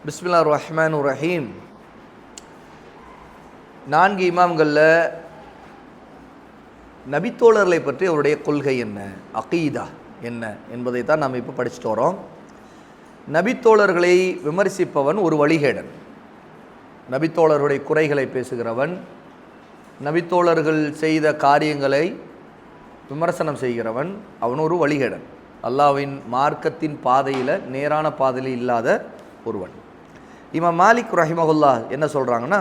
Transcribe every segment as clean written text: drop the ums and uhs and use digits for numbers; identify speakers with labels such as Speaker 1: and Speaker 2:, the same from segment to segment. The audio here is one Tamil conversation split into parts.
Speaker 1: பிஸ்மில்லாஹிர் ரஹ்மானிர் ரஹீம். 4 இமாம்களில் நபித்தோழர்களை பற்றி அவருடைய கொள்கை என்ன, அகீதா என்ன என்பதை தான் நாம் இப்போ படிச்சுட்டு வரோம். நபித்தோழர்களை விமர்சிப்பவன் ஒரு வழிகேடன், நபித்தோழருடைய குறைகளை பேசுகிறவன், நபித்தோழர்கள் செய்த காரியங்களை விமர்சனம் செய்கிறவன், அவன் ஒரு வழிகேடன், அல்லாஹ்வின் மார்க்கத்தின் பாதையில் நேரான பாதையில் இல்லாத ஒருவன். இமாம் மாலிக் ரஹிமஹுல்லாஹ் என்ன சொல்கிறாங்கன்னா,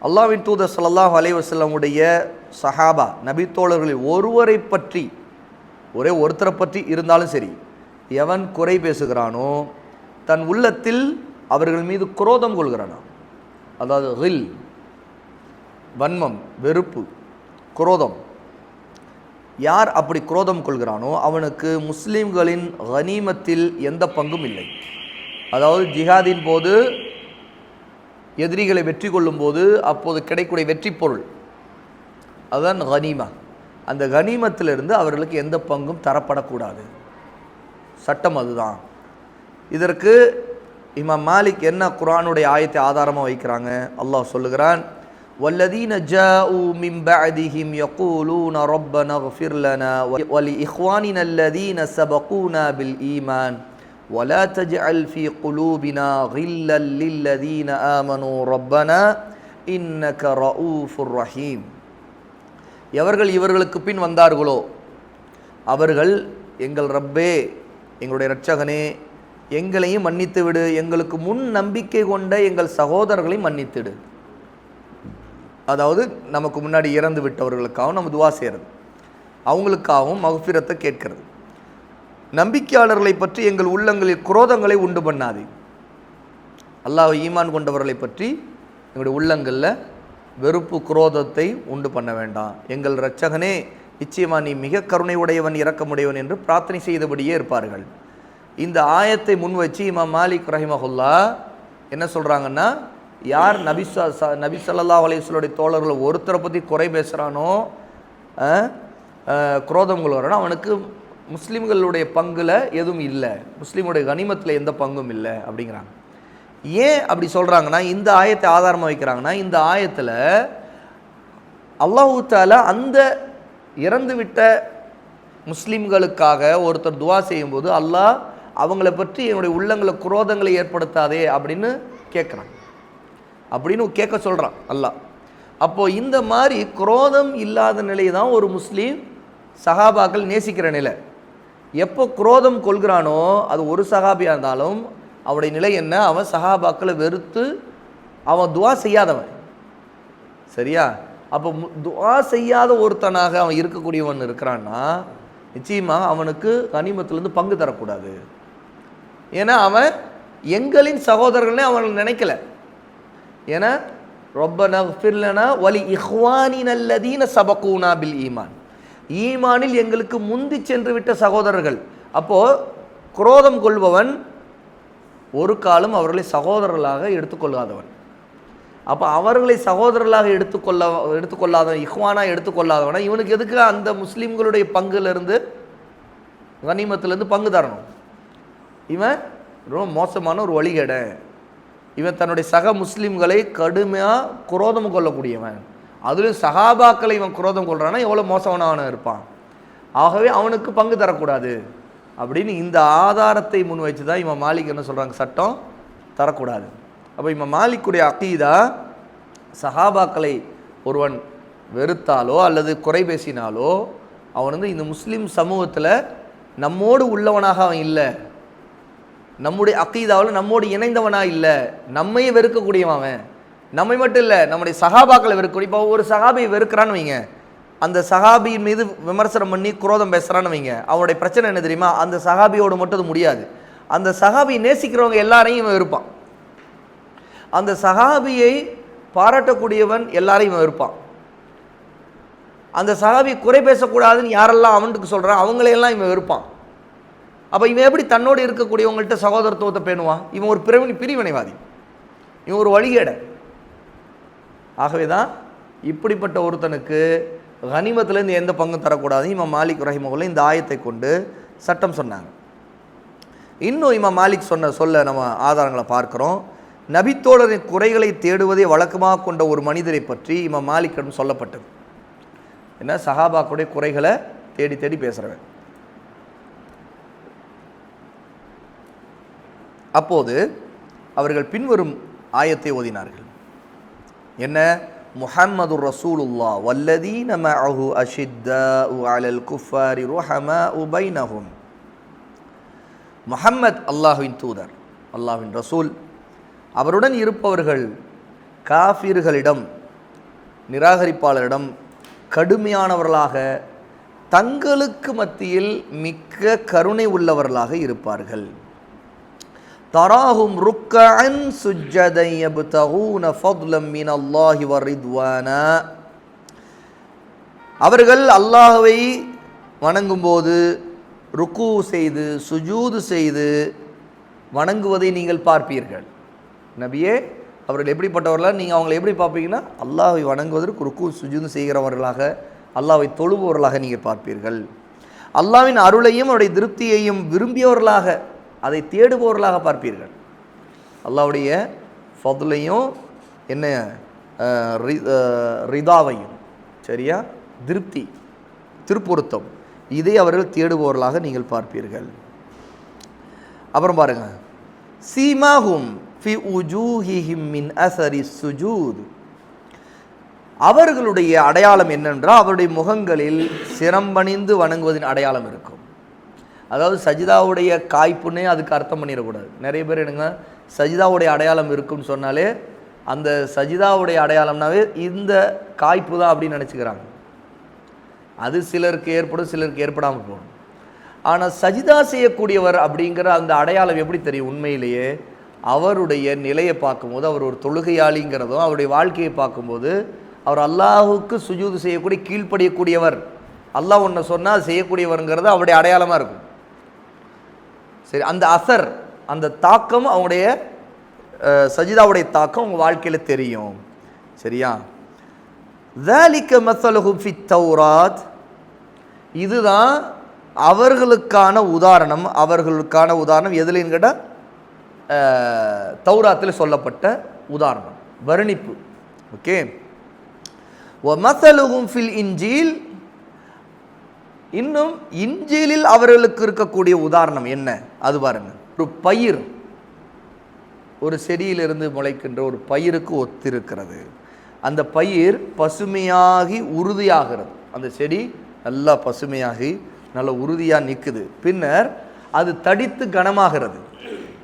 Speaker 1: அல்லாஹ்வின் தூதர் ஸல்லல்லாஹு அலைஹி வஸல்லமுடைய சஹாபா நபித்தோழர்களில் ஒருவரை பற்றி, ஒரே ஒருத்தரை பற்றி இருந்தாலும் சரி, எவன் குறை பேசுகிறானோ தன் உள்ளத்தில் அவர்கள் மீது குரோதம் கொள்கிறானோ, அதாவது ஹில், வன்மம், வெறுப்பு, குரோதம், யார் அப்படி குரோதம் கொள்கிறானோ அவனுக்கு முஸ்லீம்களின் கனிமத்தில் எந்த பங்கும் இல்லை. அதாவது ஜிஹாதின் போது எதிரிகளை வெற்றி கொள்ளும் போது அப்போது கிடைக்கூடிய வெற்றி பொருள், அதுதான் கனிமா. அந்த கனிமத்திலிருந்து அவர்களுக்கு எந்த பங்கும் தரப்படக்கூடாது, சட்டம் அதுதான். இதற்கு இமாம் மாலிக் என்ன குர்ஆனுடைய ஆயத்தை ஆதாரமாக வைக்கிறாங்க? அல்லாஹ் சொல்லுகிறான், வல்லதீன ஜாஉ மின் பஅதிஹிம் யகூலூன ரப்பனா இக்ஃபிர் லனா வலி இக்வானினா அல்லதீன சபகூனா பில் ஈமான் வலா தஜ்அல் ஃபீ குலூபினா கில்லல் லில்லதீன ஆமனூ ரப்பனா இன்னக ரഊஃபுர் ரஹீம். எவர்கள் இவர்களுக்கு பின் வந்தார்களோ அவர்கள், எங்கள் ரப்பே, எங்களுடைய இரட்சகனே, எங்களையும் மன்னித்து விடு, எங்களுக்கு முன் நம்பிக்கை கொண்ட எங்கள் சகோதரர்களையும் மன்னித்துடு. அதாவது நமக்கு முன்னாடி இறந்து விட்டவர்களுக்காகவும் நம்ம துவா செய்கிறது, அவங்களுக்காகவும் மக்ஃபிரத்தை கேட்கிறது. நம்பிக்கையாளர்களை பற்றி எங்கள் உள்ளங்களில் குரோதங்களை உண்டு பண்ணாது. அல்லாஹ் ஈமான் கொண்டவர்களை பற்றி எங்களுடைய உள்ளங்களில் வெறுப்பு, குரோதத்தை உண்டு பண்ண வேண்டாம். எங்கள் இரட்சகனே, நிச்சயமாக நீ மிக கருணை உடையவன், இரக்கமுடையவன் என்று பிரார்த்தனை செய்தபடியே இருப்பார்கள். இந்த ஆயத்தை முன் வச்சு இமாம் மாலிக் ரஹிமஹுல்லாஹ் என்ன சொல்கிறாங்கன்னா, யார் நபி ஸல்லல்லாஹு அலைஹி வஸல்லம் தோழர்கள் ஒருத்தரை பற்றி குறை பேசுகிறானோ, குரோதம் கொள்கிறானோ, அவனுக்கு முஸ்லீம்களுடைய பங்கில் எதுவும் இல்லை, முஸ்லீமுடைய கனிமத்தில் எந்த பங்கும் இல்லை அப்படிங்கிறாங்க. ஏன் அப்படி சொல்கிறாங்கன்னா, இந்த ஆயத்தை ஆதாரமாக வைக்கிறாங்கன்னா, இந்த ஆயத்தில் அல்லாஹ் தஆலா அந்த இறந்துவிட்ட முஸ்லீம்களுக்காக ஒருத்தர் துவா செய்யும்போது அல்லாஹ் அவங்கள பற்றி என்னுடைய உள்ளங்களில் குரோதங்களை ஏற்படுத்தாதே அப்படின்னு கேட்குறான், அப்படின்னு கேட்க சொல்கிறான் அல்லாஹ். அப்போது இந்த மாதிரி குரோதம் இல்லாத நிலை தான் ஒரு முஸ்லீம் சஹாபாக்கள் நேசிக்கிற நிலை. எப்போ குரோதம் கொள்கிறானோ, அது ஒரு சஹாபியாக இருந்தாலும் அவனுடைய நிலை என்ன, அவன் சஹாபாக்களை வெறுத்து அவன் துவா செய்யாதவன், சரியா? அப்போ துவா செய்யாத ஒருத்தனாக அவன் இருக்கக்கூடியவன் இருக்கிறான்னா நிச்சயமாக அவனுக்கு கனிமத்திலேருந்து பங்கு தரக்கூடாது. ஏன்னா அவன் எங்களின் சகோதரர்களே அவன் நினைக்கல. ஏன்னா ரப்பனா இக்ஃபிர் லனா வலி இக்வானினா அல்லதீன சபகூனா பில் ஈமான், ஈமானில் எங்களுக்கு முந்தி சென்று விட்ட சகோதரர்கள். அப்போது குரோதம் கொள்பவன் ஒரு காலம் அவர்களை சகோதரர்களாக எடுத்துக்கொள்ளாதவன். அப்போ அவர்களை சகோதரர்களாக எடுத்துக்கொள்ளாதவன், இஹ்வானா எடுத்துக்கொள்ளாதவனா இவனுக்கு எதுக்கு அந்த முஸ்லீம்களுடைய பங்குலேருந்து, கனிமத்திலேருந்து பங்கு தரணும்? இவன் ரொம்ப மோசமான ஒரு வழிகேடன். இவன் தன்னுடைய சக முஸ்லீம்களை கடுமையாக குரோதம் கொள்ளக்கூடியவன். அதுலேயும் சஹாபாக்களை இவன் குரோதம் கொள்றான்னா எவ்வளோ மோசமானவன் இருப்பான். ஆகவே அவனுக்கு பங்கு தரக்கூடாது அப்படின்னு இந்த ஆதாரத்தை முன் வச்சு தான் இவன் மாலிக் என்ன சொல்கிறாங்க, சட்டம் தரக்கூடாது. அப்போ இவன் மாலிக்குடைய அகீதா, சஹாபாக்களை ஒருவன் வெறுத்தாலோ அல்லது குறை பேசினாலோ அவன் இந்த முஸ்லீம் சமூகத்தில் நம்மோடு உள்ளவனாக அவன் இல்லை, நம்முடைய அகீதாவில் நம்மோடு இணைந்தவனாக இல்லை, நம்மையே வெறுக்கக்கூடியவன் அவன். நம்மை மட்டும் இல்லை, நம்முடைய சஹாபாக்களை வெறுக்கக்கூடிய. இப்போ ஒரு சஹாபியை வெறுக்கிறான்னு வைங்க, அந்த சஹாபியின் மீது விமர்சனம் பண்ணி குரோதம் பேசுகிறான்னு வைங்க, அவனுடைய பிரச்சனை என்ன தெரியுமா, அந்த சஹாபியோடு மட்டும் அது முடியாது, அந்த சஹாபியை நேசிக்கிறவங்க எல்லாரையும் இவன் வெறுப்பான். அந்த சஹாபியை பாராட்டக்கூடியவன் எல்லாரையும் இவன் வெறுப்பான். அந்த சஹாபியை குறை பேசக்கூடாதுன்னு யாரெல்லாம் அவனுக்கு சொல்கிறான் அவங்களையெல்லாம் இவன் வெறுப்பான். அப்போ இவன் எப்படி தன்னோடு இருக்கக்கூடியவங்கள்ட்ட சகோதரத்துவத்தை பேணுவான்? இவன் ஒரு பிரிவினைவாதி, இவன் ஒரு வழிகேட. ஆகவே தான் இப்படிப்பட்ட ஒருத்தனுக்கு கனிமத்திலேருந்து எந்த பங்கும் தரக்கூடாது இமாம் மாலிக் ரஹிமஹுல்லாஹ் இந்த ஆயத்தை கொண்டு சட்டம் சொன்னாங்க. இன்னும் இமாம் மாலிக் சொல்ல நம்ம ஆதாரங்களை பார்க்குறோம். நபித்தோழரின் குறைகளை தேடுவதை வழக்கமாக கொண்ட ஒரு மனிதரை பற்றி இமாம் மாலிக்கிடம் சொல்லப்பட்டது. என்ன, சஹாபாக்குடைய குறைகளை தேடி தேடி பேசுகிறவன். அப்போது அவர்கள் பின்வரும் ஆயத்தை ஓதினார்கள். என்ன, முஹம்மதுர் ரசூலுல்லாஹ் வல்லதீன மஅஹு அஷித்தாஉ அலல் குஃபாரி ருஹமாஉ பைனஹும். முஹம்மத் அல்லாஹ்வின் தூதர், அல்லாஹ்வின் ரசூல், அவருடன் இருப்பவர்கள் காஃபிர்களிடம், நிராகரிப்பாளரிடம் கடுமையானவர்களாக, தங்களுக்கு மத்தியில் மிக்க கருணை உள்ளவர்களாக இருப்பார்கள். தராஹும் ருக்கஅன் சுஜ்ஜதன் யப்தகூன ஃபض்லன் மினல்லாஹி வரித்வானா. அவர்கள் அல்லாஹ்வை வணங்கும்போது ருக்கு செய்து சுஜூது செய்து வணங்குவதை நீங்கள் பார்ப்பீர்கள். நபியே, அவர்கள் எப்படிப்பட்டவர்களாக நீங்கள் அவங்களை எப்படி பார்ப்பீங்கன்னா, அல்லாஹ்வை வணங்குவதற்கு ருக்கு சுஜூது செய்கிறவர்களாக, அல்லாஹ்வை தொழுபவர்களாக நீங்கள் பார்ப்பீர்கள். அல்லாஹ்வின் அருளையும் அவருடைய திருப்தியையும் விரும்பியவர்களாக, அதை தேடுபவர்களாக பார்ப்பீர்கள். அல்லாஹ்வுடைய ஃபضலையும் என்ன ரிதாவையும், சரியா, திருப்தி, திருப்பொருத்தம், இதை அவர்கள் தேடுபவர்களாக நீங்கள் பார்ப்பீர்கள். அப்புறம் பாருங்க, சீமாஹும் ஃபி உஜூஹிஹிம் மின் அஸரி சுஜூத். அவர்களுடைய அடையாளம் என்னென்றால், அவருடைய முகங்களில் சிரம்பணிந்து வணங்குவதின் அடையாளம் இருக்கும். அதாவது சஜிதாவுடைய காய்ப்புன்னே அதுக்கு அர்த்தம் பண்ணிடக்கூடாது. நிறைய பேர் என்னங்க, சஜிதாவுடைய அடையாளம் இருக்குன்னு சொன்னாலே அந்த சஜிதாவுடைய அடையாளம்னாவே இந்த காய்ப்பு தான் அப்படின்னு நினச்சிக்கிறாங்க. அது சிலருக்கு ஏற்படும், சிலருக்கு ஏற்படாமல் போகணும். ஆனால் சஜிதா செய்யக்கூடியவர் அப்படிங்கிற அந்த அடையாளம் எப்படி தெரியும்? உண்மையிலேயே அவருடைய நிலையை பார்க்கும்போது, அவர் ஒரு தொழுகையாளிங்கிறதும், அவருடைய வாழ்க்கையை பார்க்கும்போது, அவர் அல்லாஹுக்கு சுஜூது செய்யக்கூடிய, கீழ்ப்படியக்கூடியவர், அல்லாஹ் ஒன்று சொன்னால் செய்யக்கூடியவருங்கிறது அவருடைய அடையாளமாக இருக்கும். சரி, அந்த அசர், அந்த தாக்கம், அவங்களுடைய சஜிதாவுடைய தாக்கம் உங்கள் வாழ்க்கையில் தெரியும். சரியா? ذَلِكَ مَثَلُهُمْ فِي التَّوْرَاةِ. இதுதான் அவர்களுக்கான உதாரணம். அவர்களுக்கான உதாரணம் எதுலன்னு கேட்டால் தௌராத்தில் சொல்லப்பட்ட உதாரணம், வர்ணிப்பு. ஓகே. وَمَثَلُهُمْ فِي الْإِنْجِيلِ. இன்னும் இன்ஜீலில் அவர்களுக்கு இருக்கக்கூடிய உதாரணம் என்ன, அது பாருங்க. ஒரு பயிர், ஒரு செடியிலிருந்து முளைக்கின்ற ஒரு பயிருக்கு ஒத்திருக்கிறது. அந்த பயிர் பசுமையாகி உறுதியாகிறது. அந்த செடி நல்லா பசுமையாகி நல்ல உறுதியாக நிற்குது. பின்னர் அது தடித்து கனமாகிறது.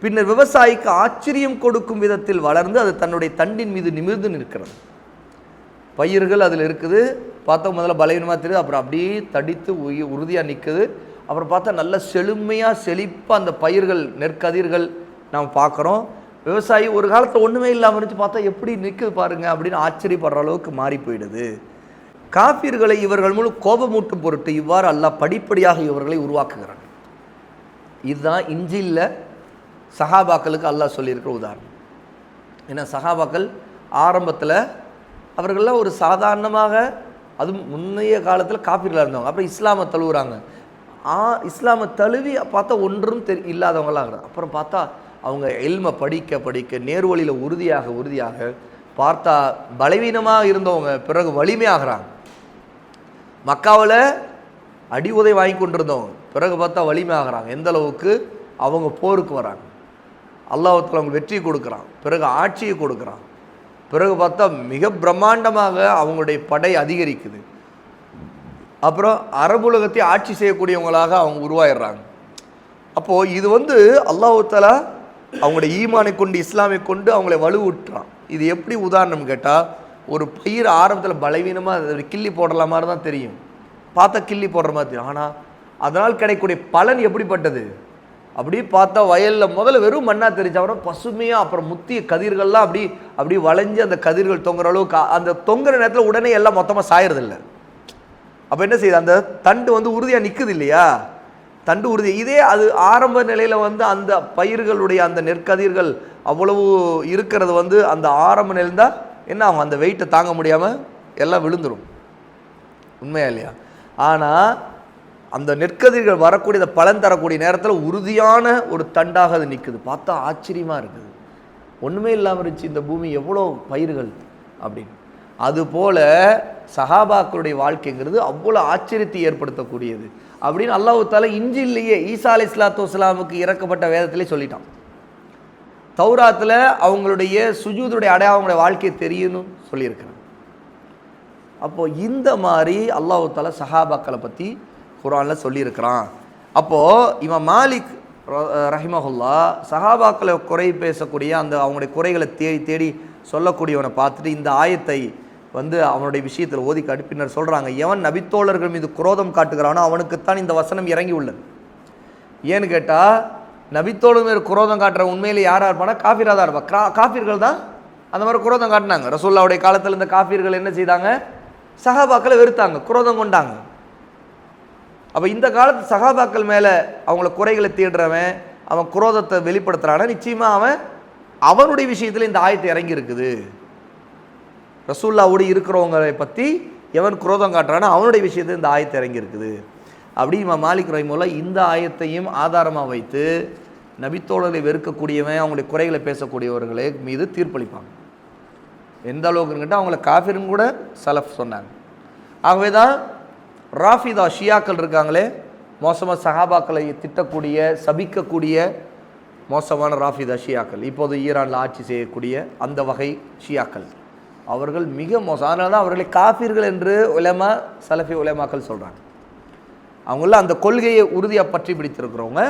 Speaker 1: பின்னர் விவசாயிக்கு ஆச்சரியம் கொடுக்கும் விதத்தில் வளர்ந்து அது தன்னுடைய தண்டின் மீது நிமிர்ந்து நிற்கிறது. பயிர்கள் அதில் இருக்குது, பார்த்தா முதல்ல பலவீனமாக தெரியுது, அப்புறம் அப்படியே தடித்து உறுதியாக நிற்குது. அப்புறம் பார்த்தா நல்ல செழுமையாக செழிப்பாக அந்த பயிர்கள், நெற்கதிர்கள் நாம் பார்க்குறோம். விவசாயி ஒரு காலத்தில் ஒன்றுமே இல்லாமல் இருந்துச்சு, பார்த்தா எப்படி நிற்குது பாருங்கள் அப்படின்னு ஆச்சரியப்படுற அளவுக்கு மாறி போயிடுது. காஃபிர்களை இவர்கள் மூலம் கோபமூட்டும் பொருட்டு இவ்வாறு அல்லாஹ் படிப்படியாக இவர்களை உருவாக்குகிறாங்க. இதுதான் இன்ஜீலில் சஹாபாக்களுக்கு அல்லாஹ் சொல்லியிருக்கிற உதாரணம். ஏன்னா சஹாபாக்கள் ஆரம்பத்தில் அவர்கள்லாம் ஒரு சாதாரணமாக, அதுவும் முன்னைய காலத்தில் காஃபிர்களாக இருந்தவங்க. அப்புறம் இஸ்லாமை தழுவுறாங்க. இஸ்லாமை தழுவி பார்த்தா ஒன்றும் இல்லாதவங்களாக இருக்கிறாங்க. அப்புறம் பார்த்தா அவங்க இல்மை படிக்க படிக்க நேர்வழியில் உறுதியாக பார்த்தா பலவீனமாக இருந்தவங்க பிறகு வலிமையாகிறாங்க. மக்காவில் அடி உதை வாங்கி கொண்டிருந்தவங்க பிறகு பார்த்தா வலிமையாகிறாங்க. எந்த அளவுக்கு அவங்க போருக்கு வராங்க, அல்லாஹ்வுத்தாலா அவங்க வெற்றி கொடுக்குறான், பிறகு ஆட்சியை கொடுக்குறான். பிறகு பார்த்தா மிக பிரம்மாண்டமாக அவங்களுடைய படை அதிகரிக்குது. அப்புறம் அரபுலகத்தை ஆட்சி செய்யக்கூடியவங்களாக அவங்க உருவாயிடுறாங்க. அப்போது இது அல்லாஹ்வுத்தாலா அவங்களுடைய ஈமானை கொண்டு, இஸ்லாமை கொண்டு அவங்களை வலுவுட்டுறான். இது எப்படி உதாரணம் கேட்டால், ஒரு பயிர் ஆரம்பத்தில் பலவீனமாக கிள்ளி போடுற மாதிரி தான் தெரியும், பார்த்தா கிள்ளி போடுற மாதிரி தெரியும். ஆனால் அதனால் கிடைக்கக்கூடிய பலன் எப்படிப்பட்டது? அப்படி பார்த்தா வயலில் முதல்ல வெறும் மண்ணாக தெரிஞ்ச, அப்புறம் பசுமையாக, அப்புறம் முத்திய கதிர்கள்லாம் அப்படி வளைஞ்சு அந்த கதிர்கள் தொங்குற அளவுக்கு, அந்த தொங்குற நேரத்தில் உடனே எல்லாம் மொத்தமாக சாயறதில்லை. அப்போ என்ன செய்யுது, அந்த தண்டு உறுதியாக நிற்குது இல்லையா, தண்டு உறுதி. இதே அது ஆரம்ப நிலையில் அந்த பயிர்களுடைய அந்த நெற்கதிர்கள் அவ்வளவு இருக்கிறது அந்த ஆரம்ப நிலைந்தான் என்ன ஆகும், அந்த வெயிட்டை தாங்க முடியாமல் எல்லாம் விழுந்துடும். உண்மையா இல்லையா? ஆனால் அந்த நெற்கதிர்கள் வரக்கூடிய பலன் தரக்கூடிய நேரத்தில் உறுதியான ஒரு தண்டாக அது நிற்குது. பார்த்தா ஆச்சரியமாக இருக்குது, ஒன்றுமே இல்லாமல் இருந்துச்சு இந்த பூமி, எவ்வளோ பயிர்கள் அப்படின்னு. அதுபோல் சஹாபாக்களுடைய வாழ்க்கைங்கிறது அவ்வளோ ஆச்சரியத்தை ஏற்படுத்தக்கூடியது அப்படின்னு அல்லாஹ் தஆலா இன்ஜில்லையே ஈசா அலைஹிஸ்ஸலாத்து வஸ்ஸலாமுக்கு இறக்கப்பட்ட வேதத்திலே சொல்லிட்டான். தௌராத்தில் அவங்களுடைய சுஜூதுடைய அடையாளங்களுடைய வாழ்க்கையை தெரியணும்னு சொல்லியிருக்கிறான். அப்போது இந்த மாதிரி அல்லாஹ் தஆலா சஹாபாக்களை பற்றி குர்ஆனில் சொல்லியிருக்கிறான். அப்போது இமாம் மாலிக் ரஹிமஹுல்லா சஹாபாக்களை குறை பேசக்கூடிய அந்த அவங்களுடைய குறைகளை தேடி தேடி சொல்லக்கூடியவனை பார்த்துட்டு இந்த ஆயத்தை அவனுடைய விஷயத்தில் ஓதி காட்டி பின்னர் சொல்கிறாங்க, எவன் நபித்தோழர்கள் மீது குரோதம் காட்டுகிறானோ அவனுக்குத்தான் இந்த வசனம் இறங்கி உள்ளது. ஏன்னு கேட்டால் நபித்தோழர் மீது குரோதம் காட்டுற உண்மையில் யாராக இருப்பானா காஃபிராக தான் இருப்பா. காஃபிர்கள் தான் அந்த மாதிரி குரோதம் காட்டினாங்க. ரசூலுல்லாஹ்வுடைய காலத்தில் இந்த காஃபிர்கள் என்ன செய்தாங்க, சஹாபாக்களை வெறுத்தாங்க, குரோதம் கொண்டாங்க. அப்போ இந்த காலத்து சஹாபாக்கள் மேலே அவங்கள குறைகளை தேடுறவன், அவன் குரோதத்தை வெளிப்படுத்துகிறானா நிச்சயமாக அவனுடைய விஷயத்தில் இந்த ஆயத்தை இறங்கி இருக்குது. ரசூலுல்லாஹ்வோடு இருக்கிறவங்களை பற்றி எவன் குரோதம் காட்டுறானோ அவனுடைய விஷயத்தில் இந்த ஆயத்தை இறங்கி இருக்குது. அப்படி இமாம் மாலிக் ரஹிமஹுல்லாஹ் இந்த ஆயத்தையும் ஆதாரமாக வைத்து நபித்தோழர்களை வெறுக்கக்கூடியவன், அவங்களுடைய குறைகளை பேசக்கூடியவர்களே மீது தீர்ப்பளிப்பாங்க. எந்த அளவுக்குன்னு கேட்டால் அவங்கள காஃபிர்னு கூட சலஃப் சொன்னாங்க. ஆகவே தான் ராஃபிதா ஷியாக்கள் இருக்காங்களே, மோசமாக சஹாபாக்களை திட்டக்கூடிய சபிக்கக்கூடிய மோசமான ராஃபிதா ஷியாக்கள், இப்போது ஈரானில் ஆட்சி செய்யக்கூடிய அந்த வகை ஷியாக்கள், அவர்கள் மிக மோசம். அதனால தான் அவர்களை காஃபிர்கள் என்று உலமா சலஃபி உலமாக்கள் சொல்கிறாங்க. அவங்கள அந்த கொள்கையை உறுதியாக பற்றி பிடித்திருக்கிறவங்க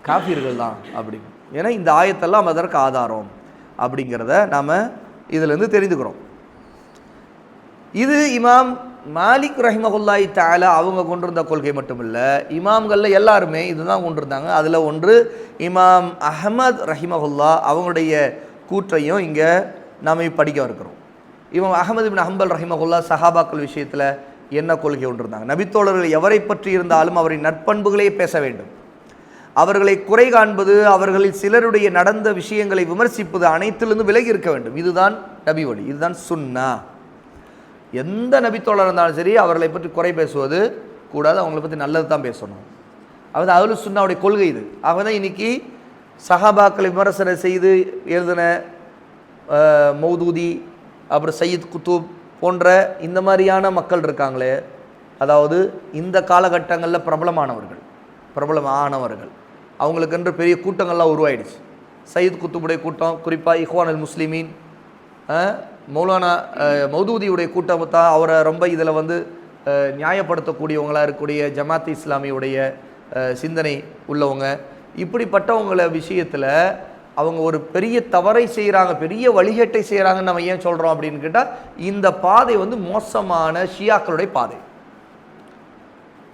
Speaker 1: காஃபிர்கள் தான் அப்படின்னு. ஏன்னா இந்த ஆயத்தெல்லாம் அதற்கு ஆதாரம் அப்படிங்கிறத நாம் இதிலேருந்து தெரிந்துக்கிறோம். இது இமாம் மாலிக் ரஹிமஹுல்லாஹி தஆலா அவங்க கொண்டிருந்த கொள்கை மட்டும் இல்லை, இமாம்களில் எல்லாருமே இதுதான் கொண்டிருந்தாங்க. அதில் ஒன்று இமாம் அஹ்மத் ரஹிமஹுல்லா அவங்களுடைய கூற்றையும் இங்கே நாம் படிக்க இருக்கிறோம். இமாம் அஹ்மத் இப்னு ஹம்பல் ரஹிமஹுல்லா சஹாபாக்கள் விஷயத்தில் என்ன கொள்கை கொண்டிருந்தாங்க, நபித்தோழர்கள் எவரை பற்றி இருந்தாலும் அவரின் நற்பண்புகளே பேச வேண்டும், அவர்களை குறை காண்பது, அவர்களில் சிலருடைய நடந்த விஷயங்களை விமர்சிப்பது அனைத்திலிருந்து விலகி இருக்க வேண்டும். இதுதான் நபி வழி, இதுதான் சுன்னா. எந்த நபித்தோழர் இருந்தாலும் சரி அவர்களை பற்றி குறை பேசுவது கூடாது, அவங்களை பற்றி நல்லது தான் பேசணும். அதாவது அஹ்லு சுன்னாவுடைய கொள்கை இது. ஆக தான் இன்றைக்கி சஹாபாக்களை விமர்சனம் செய்து எழுதின மௌதூதி, அப்புறம் சையீத் குத்தூப் போன்ற இந்த மாதிரியான மக்கள் இருக்காங்களே, அதாவது இந்த காலகட்டங்களில் பிரபலமானவர்கள் அவங்களுக்கென்று பெரிய கூட்டங்கள்லாம் உருவாயிடுச்சு. சையீத் குத்துபுடைய கூட்டம், குறிப்பாக இஹ்வான் அல் முஸ்லிமீன், மௌலானா மௌதூதியுடைய கூட்டம் தான் அவரை ரொம்ப இதில் நியாயப்படுத்தக்கூடியவங்களாக இருக்கக்கூடிய ஜமாத் இஸ்லாமியுடைய சிந்தனை உள்ளவங்க. இப்படிப்பட்டவங்கள விஷயத்தில் அவங்க ஒரு பெரிய தவறை செய்கிறாங்க, பெரிய வழிகேட்டை செய்கிறாங்கன்னு நம்ம ஏன் சொல்கிறோம் அப்படின்னு கேட்டால், இந்த பாதை மோசமான ஷியாக்களுடைய பாதை,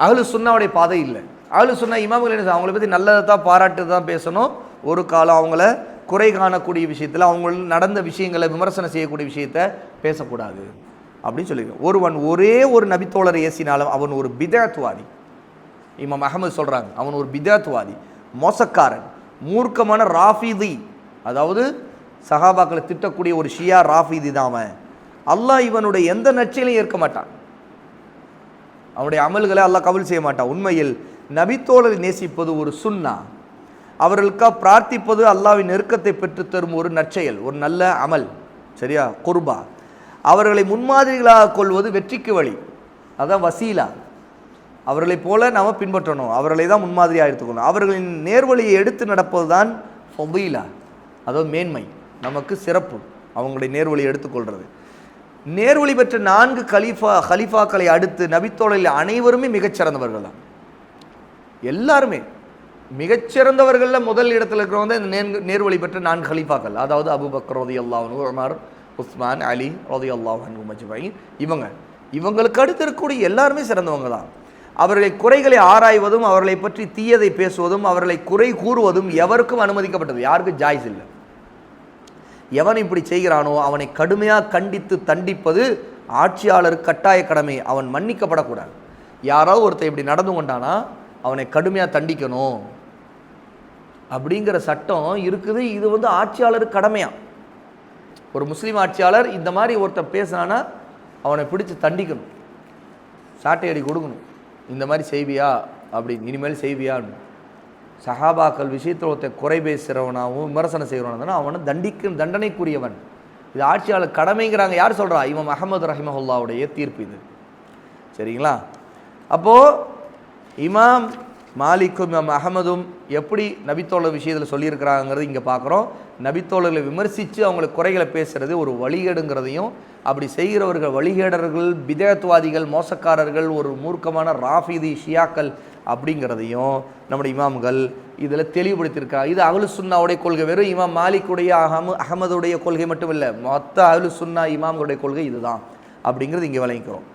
Speaker 1: அஹ்லு சுன்னாவுடைய பாதை இல்லை. அஹ்லு சுன்னா இமாம்கள் என்ன, அவங்கள பற்றி நல்லதை தான் பாராட்டு தான் பேசணும், ஒரு காலம் அவங்கள குறை காணக்கூடிய விஷயத்தில் அவங்க நடந்த விஷயங்களை விமர்சனம் செய்யக்கூடிய விஷயத்தை பேசக்கூடாது அப்படின்னு சொல்லியிருக்கோம். ஒருவன் ஒரே ஒரு நபித்தோழரை ஏசினாலும் அவன் ஒரு பிதஅத்வாதி. இமாம் அஹ்மத் சொல்கிறாங்க, அவன் ஒரு பிதஅத்வாதி, மோசக்காரன், மூர்க்கமான ராஃபிதி. அதாவது சஹாபாக்களை திட்டக்கூடிய ஒரு ஷியா ராஃபிதி தான் அவன். அல்லாஹ் இவனுடைய எந்த நற்செயலையும் ஏற்க மாட்டான், அவனுடைய அமல்களை அல்லாஹ் கபூல் செய்ய மாட்டான். உண்மையில் நபித்தோழரை நேசிப்பது ஒரு சுன்னா, அவர்களுக்காக பிரார்த்திப்பது அல்லாஹ்வின் நெருக்கத்தை பெற்றுத்தரும் ஒரு நற்செயல், ஒரு நல்ல அமல், சரியா, குர்பா. அவர்களை முன்மாதிரிகளாக கொள்வது வெற்றிக்கு வழி, அதான் வசீலா. அவர்களை போல நாம் பின்பற்றணும், அவர்களை தான் முன்மாதிரியாக எடுத்துக்கணும். அவர்களின் நேர்வழியை எடுத்து நடப்பது தான் ஃபதீலா, அதாவது மேன்மை, நமக்கு சிறப்பு. அவங்களுடைய நேர்வழியை எடுத்துக்கொள்வது. நேர்வழி பெற்ற 4 கலீஃபாக்களை அடுத்து நபித்தோழரில் அனைவருமே மிகச்சிறந்தவர்கள் தான். எல்லாருமே மிகச்சிறந்தவர்களில் முதல் இடத்துல இருக்கிறவங்க இந்த நேர்வழி பெற்ற 4 கலீஃபாக்கள், அதாவது அபூபக்கர் ரலியல்லாஹு அன்ஹு, உமர், உஸ்மான், அலி ரலியல்லாஹு அன்ஹும் அஜ்மஈன். இவங்களுக்கு அடுத்து இருக்கக்கூடிய எல்லாருமே சிறந்தவங்க தான். அவர்களை குறைகளை ஆராய்வதும், அவர்களை பற்றி தீயதை பேசுவதும், அவர்களை குறை கூறுவதும் எவருக்கும் அனுமதிக்கப்பட்டது, யாருக்கும் ஜாய்ஸ் இல்லை. எவன் இப்படி செய்கிறானோ அவனை கடுமையாக கண்டித்து தண்டிப்பது ஆட்சியாளருக்கு கட்டாய கடமை, அவன் மன்னிக்கப்படக்கூடாது. யாராவது ஒருத்தர் இப்படி நடந்து கொண்டானா அவனை கடுமையாக தண்டிக்கணும் அப்படிங்கிற சட்டம் இருக்குது. இது ஆட்சியாளருக்கு கடமையா. ஒரு முஸ்லீம் ஆட்சியாளர் இந்த மாதிரி ஒருத்தர் பேசினானா அவனை பிடிச்சி தண்டிக்கணும், சாட்டையடி கொடுக்கணும். இந்த மாதிரி செய்வியா அப்படின்னு, இனிமேல் செய்வியான்னு. சஹாபாக்கள் விஷயத்தில் ஒருத்தர் குறை பேசுகிறவனாகவும் விமர்சனம் செய்கிறவனா அவனை தண்டனைக்குரியவன். இது ஆட்சியாளர் கடமைங்கிறாங்க. யார் சொல்கிறா? இமாம் அஹமது ரஹிமஹுல்லாவுடைய தீர்ப்பு இது. சரிங்களா? அப்போது இமாம் மாலிக்கும் இமாம் அஹமதும் எப்படி நபித்தோழர் விஷயத்தில் சொல்லியிருக்கிறாங்கிறது இங்கே பார்க்குறோம். நபித்தோழர்களை விமர்சித்து அவங்களுக்கு குறைகளை பேசுகிறது ஒரு வழிகேடுங்கிறதையும், அப்படி செய்கிறவர்கள் வழிகேடர்கள், பிதஅத்வாதிகள், மோசக்காரர்கள், ஒரு மூர்க்கமான ராஃபிதி ஷியாக்கள் அப்படிங்கிறதையும் நம்முடைய இமாம்கள் இதில் தெளிவுபடுத்தியிருக்காங்க. இது அஹ்லு சுன்னாவுடைய கொள்கை. வெறும் இமாம் மாலிக்குடைய அஹமதுடைய கொள்கை மட்டும் இல்லை, மொத்த அஹ்லு சுன்னா இமாம்களுடைய கொள்கை இதுதான் அப்படிங்கிறது இங்கே விளங்கிக்கிறோம்.